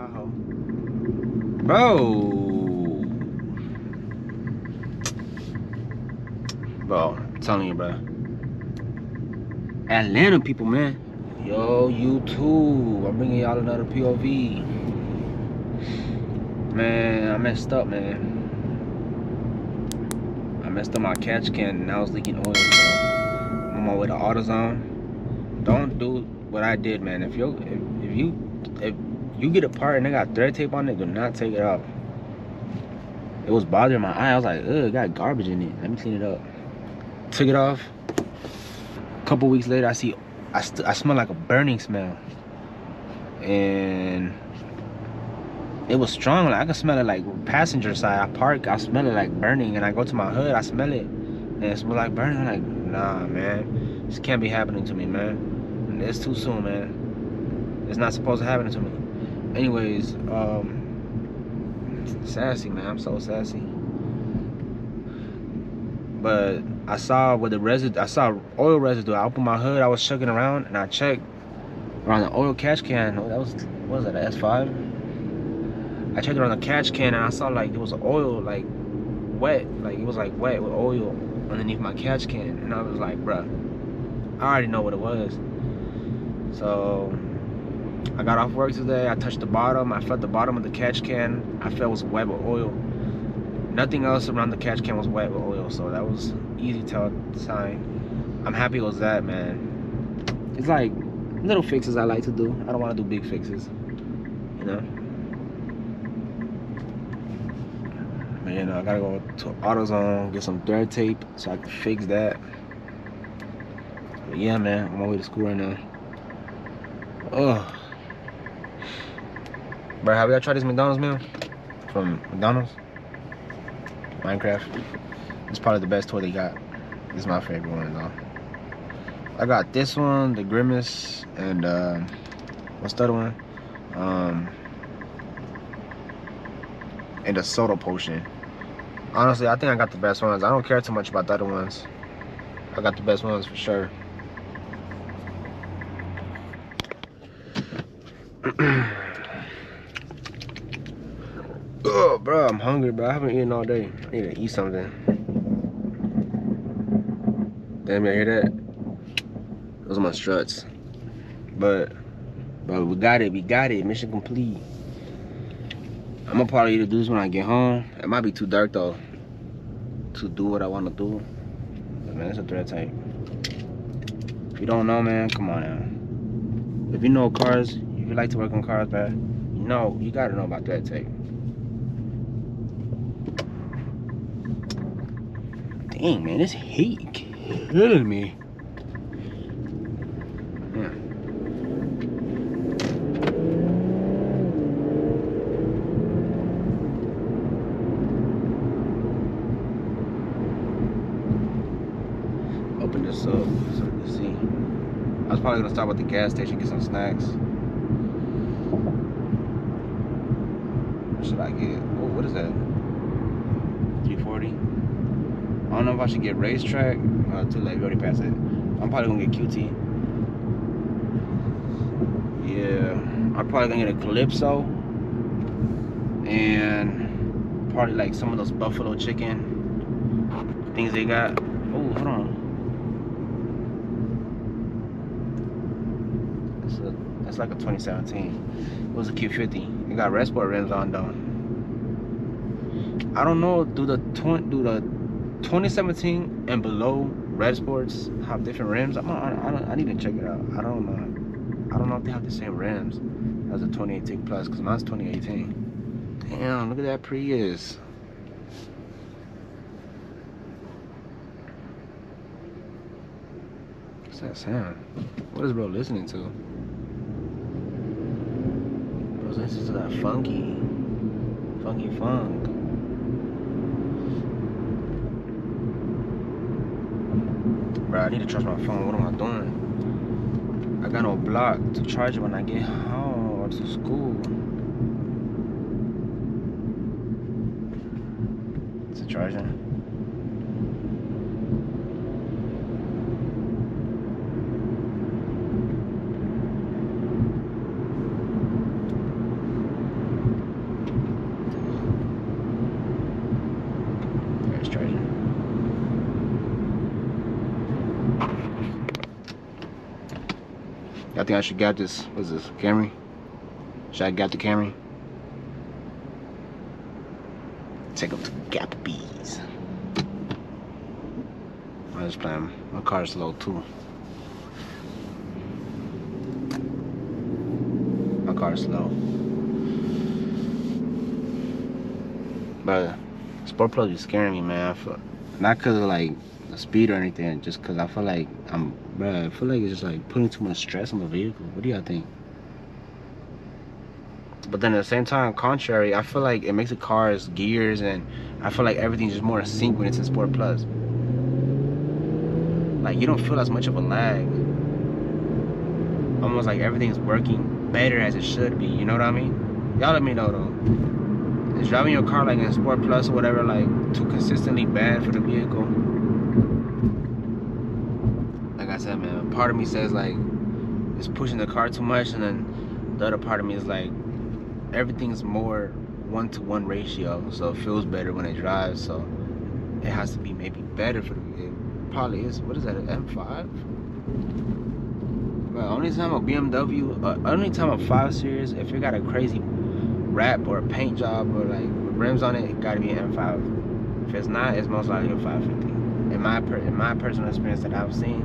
Tahoe. Bro. Bro, I'm telling you, bro. Atlanta people, man. Yo, YouTube. I'm bringing y'all another POV. Man, I messed up, man. I messed up my catch can and I was leaking oil, so I'm on my way to AutoZone. Don't do what I did, man. If you get a part and they got thread tape on it, do not take it off. It was bothering my eye. I was like, ugh, it got garbage in it. Let me clean it up. Took it off. A couple weeks later, I smell like a burning smell, and it was strong. Like I could smell it, like passenger side. I park, I smell it like burning, and I go to my hood, I smell it, and it smells like burning. I'm like, nah, man, this can't be happening to me, man. It's too soon, man. It's not supposed to happen to me. Anyways, sassy, man. I'm so sassy. But I saw where the residue, I saw oil residue. I opened my hood, I was checking around, and I checked around the oil catch can. That was, what was that, an S5? I checked around the catch can, and I saw like there was oil, like wet, like it was like wet with oil underneath my catch can, and I was like, bruh, I already know what it was. So I got off work today. I touched the bottom. I felt the bottom of the catch can. I felt it was wet with oil. Nothing else around the catch can was wet with oil, so that was easy tell sign. I'm happy it was that, man. It's like little fixes I like to do. I don't want to do big fixes, you know. But you know, I gotta go to AutoZone, get some thread tape so I can fix that. But yeah, man, I'm on my way to school right now. Ugh. Bro, have y'all tried this McDonald's meal from McDonald's? Minecraft. It's probably the best toy they got. This is my favorite one though. I got this one, the Grimace, and what's the other one? And the soda potion. Honestly, I think I got the best ones. I don't care too much about the other ones. I got the best ones for sure. Oh, bro, I'm hungry, bro. I haven't eaten all day. I need to eat something. Damn, you hear that? Those are my struts. But we got it. We got it. Mission complete. I'm gonna probably either do this when I get home. It might be too dark though to do what I want to do. But man, it's a thread tape. If you don't know, man, come on now. If you know cars, if you like to work on cars, man, you know, you gotta know about thread tape. Dang, man, this heat killing me. Yeah. Open this up so you can see. I was probably gonna stop at the gas station, get some snacks. What should I get? Oh, what is that? 340. I don't know if I should get racetrack. Too late, we already passed it. I'm probably gonna get QT. Yeah, I'm probably gonna get a Calypso. And probably like some of those buffalo chicken things they got. Oh, hold on. That's like a 2017. It was a Q50. It got Red Sport rims on though. I don't know, do the 2017 and below Red Sports have different rims? I need to check it out. I don't know if they have the same rims as the 2018 Plus, because mine's 2018. Damn, look at that Prius. What's that sound? What is bro listening to? Bro's listening to that funky funk. Bro, I need to charge my phone. What am I doing? I got no block to charge it when I get home or to school. Is it charging? think I should gap this. What's this? Camry? Should I gap the Camry? Take them to Gap Bees. I'm just playing. My car's slow too. My car's slow. But Sport Plus be scaring me, man. Not cause of like the speed or anything, just cause I feel like I feel like it's just like putting too much stress on the vehicle. What do y'all think? But then at the same time, contrary, I feel like it makes the car's gears, and I feel like everything's just more in sync when it's in Sport Plus. Like you don't feel as much of a lag. Almost like everything's working better as it should be. You know what I mean? Y'all let me know though. Is driving your car like in Sport Plus or whatever like too consistently bad for the vehicle? Like I said, man, part of me says like it's pushing the car too much, and then the other part of me is like everything's more 1-to-1 ratio, so it feels better when it drives. So it has to be maybe better for the vehicle. Probably is. What is that? An M5? But only time a BMW, only time a 5 Series, if it got a crazy wrap or a paint job or like rims on it, it gotta be an M5. If it's not, it's most likely a 550. In my personal experience that I've seen,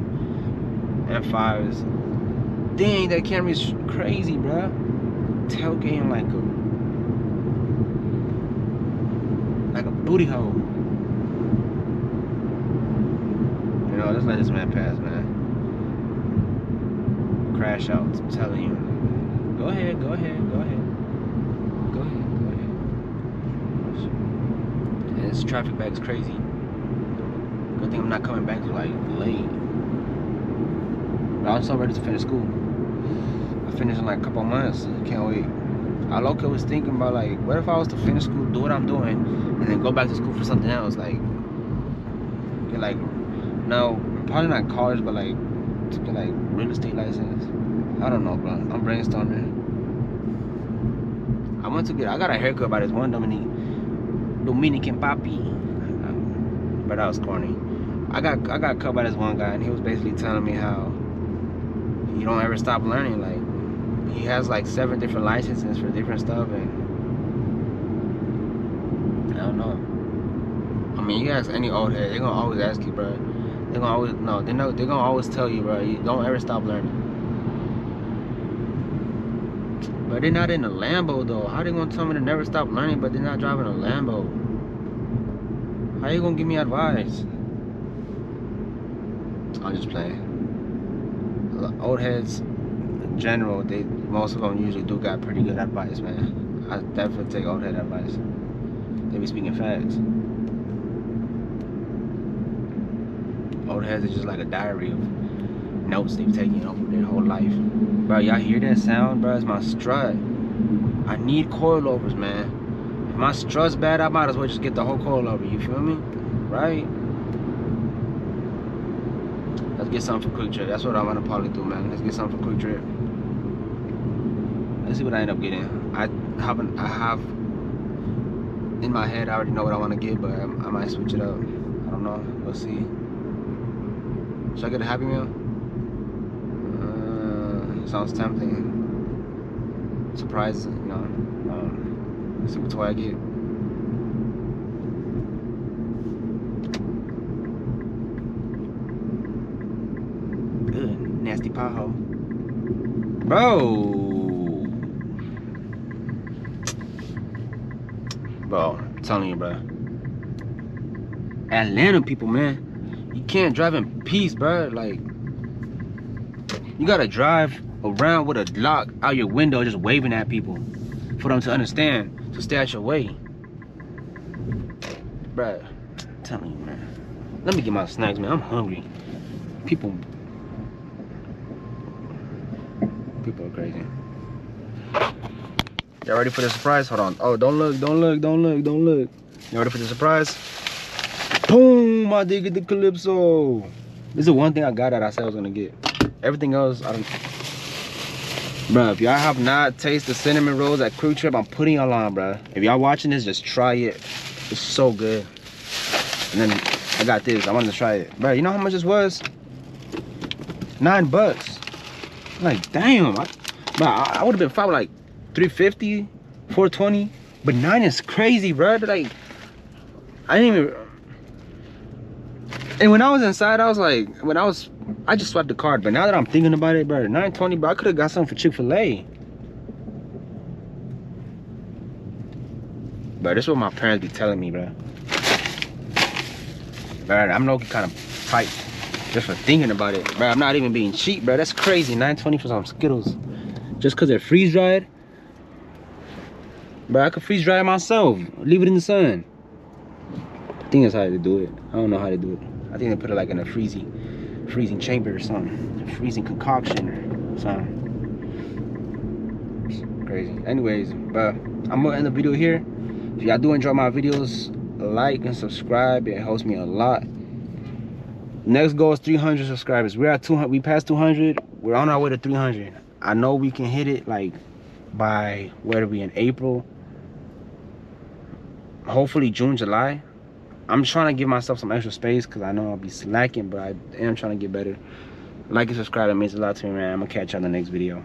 M5s. Dang, that Camry's crazy, bruh. Tailgating like a booty hole. You know, let's let this man pass, man. Crash out, I'm telling you. Go ahead, go ahead, go ahead. Go ahead, go ahead. And this traffic back is crazy. Good thing I'm not coming back to like late. But I'm so ready to finish school. I finish in like a couple months. Can't wait. I low-key was thinking about like, what if I was to finish school, do what I'm doing, and then go back to school for something else, like get like, no, probably not college, but like to get like real estate license. I don't know, bro. I'm brainstorming. I got a haircut by this one Dominican Papi. But that was corny. I got cut by this one guy, and he was basically telling me how you don't ever stop learning. Like he has like 7 different licenses for different stuff, and I don't know. I mean, you ask any old head, they're gonna always ask you, bro. They're gonna always they're gonna always tell you, bro. You don't ever stop learning. But they're not in a Lambo though. How they gonna tell me to never stop learning, but they're not driving a Lambo? How you gonna give me advice? I'm just playing. Old heads in general, most of them usually do got pretty good advice, man. I definitely take old head advice. They be speaking facts. Old heads are just like a diary of notes they've taken over their whole life. Bro, y'all hear that sound, bro? It's my strut. I need coilovers, man. If my strut's bad, I might as well just get the whole coilover, you feel me? Right? Let's get something for Quick Trip. That's what I want to probably do, man. Let's get something for Quick Trip. Let's see what I end up getting. I have in my head, I already know what I want to get, but I might switch it up. I don't know. We'll see. Should I get a Happy Meal? Sounds tempting. Surprise, you know. Let's see what toy I get. Good, nasty pothole. Bro, I'm telling you, bro. Atlanta people, man, you can't drive in peace, bro. Like, you gotta drive around with a lock out your window, just waving at people for them to understand to stay out your way, bro. I'm telling you, man. Let me get my snacks, man. I'm hungry. People are crazy. Y'all ready for the surprise? Hold on. Oh, don't look. Y'all ready for the surprise? Boom! I did get the Calypso. This is the one thing I got that I said I was gonna get. Everything else, I don't. Bro, if y'all have not tasted the cinnamon rolls at Quick Trip, I'm putting y'all on, bro. If y'all watching this, just try it. It's so good. And then I got this. I wanted to try it, bro. You know how much this was? $9. Like, damn. I would have been fine with like 350, 420. But 9 is crazy, bro. Like, I didn't even. And when I was inside, I was like, I just swiped the card. But now that I'm thinking about it, bro, 920, bro, I could have got something for Chick-fil-A. Bro, this is what my parents be telling me, bro. Bro, I'm low-key kind of tight just for thinking about it. Bro, I'm not even being cheap, bro. That's crazy. 920 for some Skittles. Just because they're freeze-dried. Bro, I could freeze-dry it myself. Leave it in the sun. I think that's how they do it. I don't know how they do it. I think they put it like in a freezing chamber or something. A freezing concoction or something. It's crazy. Anyways, bro, I'm gonna end the video here. If y'all do enjoy my videos, like and subscribe. It helps me a lot. Next goal is 300 subscribers. We're at 200. We passed 200. We're on our way to 300. I know we can hit it like by, where are we, in April? Hopefully June, July. I'm trying to give myself some extra space because I know I'll be slacking, but I am trying to get better. Like and subscribe. It means a lot to me, man. I'm gonna catch you on the next video.